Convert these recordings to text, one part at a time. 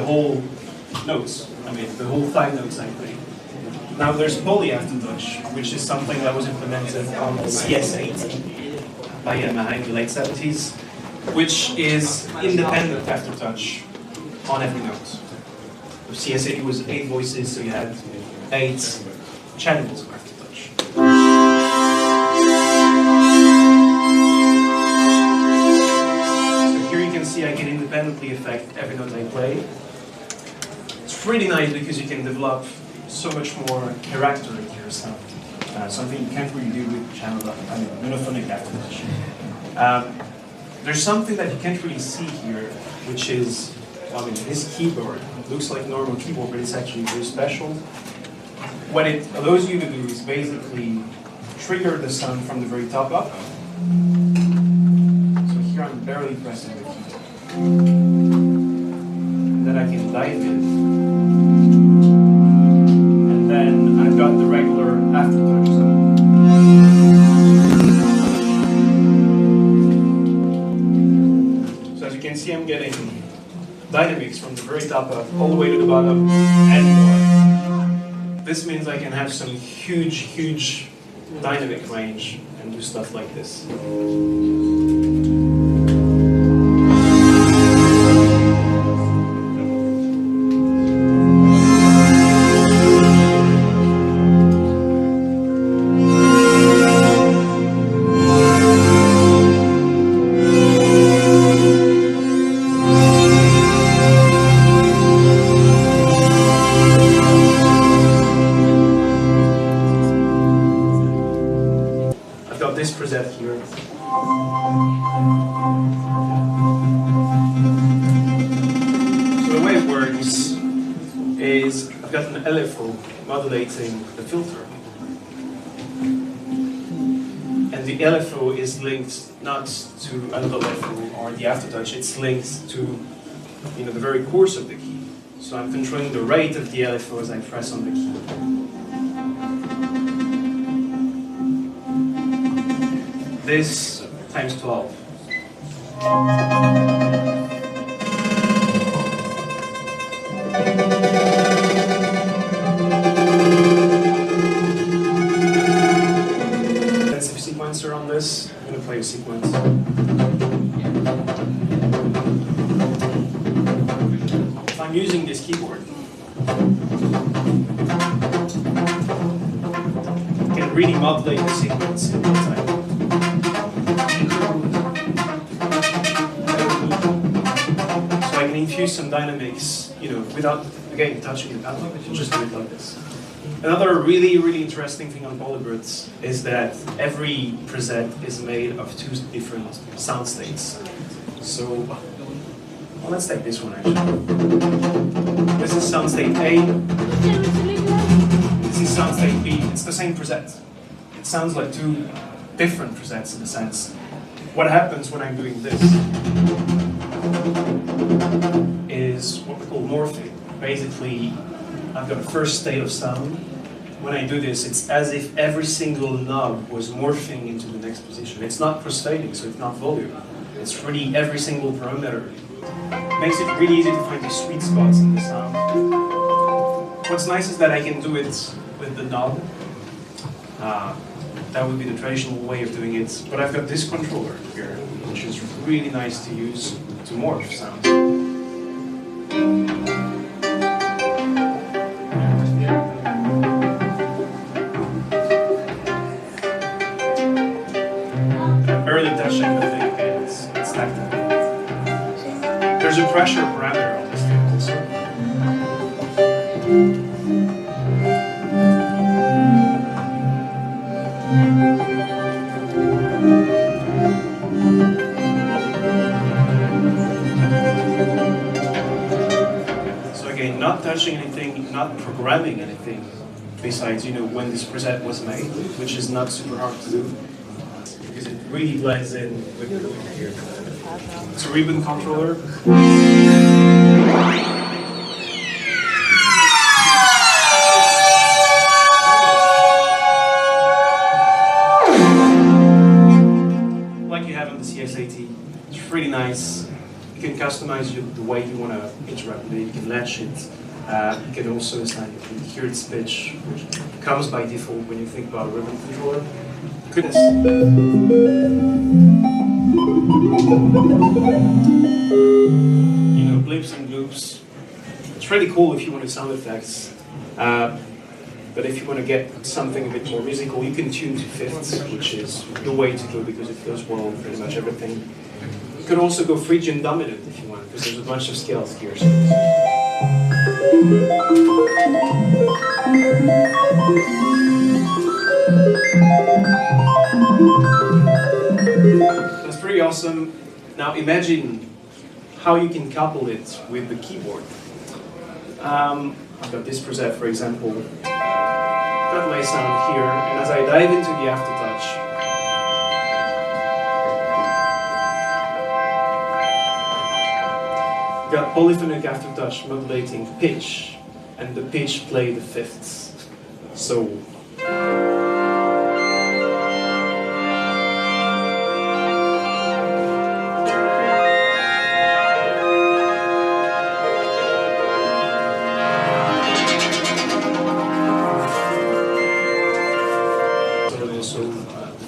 the whole notes. I mean, the whole 5 notes I play. Now there's Poly aftertouch, which is something that was implemented on CS8 by Yamaha in the late 70s, which is independent aftertouch on every note. With CS8 was 8 voices, so you had 8 channels of aftertouch. So here you can see I can independently affect every note I play. It's really nice because you can develop so much more character into your sound. Something you can't really do with monophonic aftertouch. There's something that you can't really see here, which is, I mean, this keyboard. It looks like a normal keyboard, but it's actually very special. What it allows you to do is basically trigger the sound from the very top up. So here I'm barely pressing the keyboard. And then I can dive in. Then I've got the regular aftertouch zone. So as you can see, I'm getting dynamics from the very top up all the way to the bottom and more. This means I can have some huge dynamic range and do stuff like this. This preset here. So the way it works is I've got an LFO modulating the filter. And the LFO is linked not to another LFO or the aftertouch, it's linked to the very course of the key. So I'm controlling the rate of the LFO as I press on the key. This times 12. Intensive sequencer on this. I'm going to play a sequence. If I'm using this keyboard, I can really modulate the sequence in real time. I can infuse some dynamics, without, again, touching the pedal, just do it like this. Another really interesting thing on PolyBrute is that every preset is made of 2 different sound states. So, well, let's take this one actually. This is sound state A. This is sound state B. It's the same preset. It sounds like 2 different presets in a sense. What happens when I'm doing this is what we call morphing. Basically, I've got a first state of sound. When I do this, it's as if every single knob was morphing into the next position. It's not crossfading, so it's not volume. It's really every single parameter. It makes it really easy to find the sweet spots in the sound. What's nice is that I can do it with the knob. That would be the traditional way of doing it. But I've got this controller here, which is really nice to use to morph sounds. I'm barely touching the thing, and it's tactile. There's a pressure parameter on this thing also. So again, not touching anything, not programming anything, besides when this preset was made, which is not super hard to do, because it really blends in with the here. It's a ribbon controller. Like you have on the CS80. It's really nice. You can customize the way you want to interact with you can latch it. You can also assign, you can hear its pitch, which comes by default when you think about a ribbon controller. Goodness. You know, blips and loops. It's really cool if you want to sound effects. But if you want to get something a bit more musical, you can tune to fifths, which is the way to go because it goes well with pretty much everything. You could also go Phrygian dominant if you want, because there's a bunch of scales here. That's pretty awesome. Now imagine how you can couple it with the keyboard. I've got this preset, for example. Got my sound here, and as I dive into the aftertouch, got polyphonic aftertouch modulating pitch, and the pitch play the fifths. So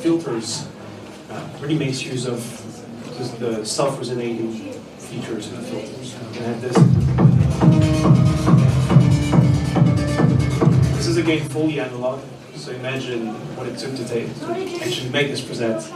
filters really makes use of the self-resonating features of the filters. You can have this. This is again fully analog, so imagine what it took to actually make this present.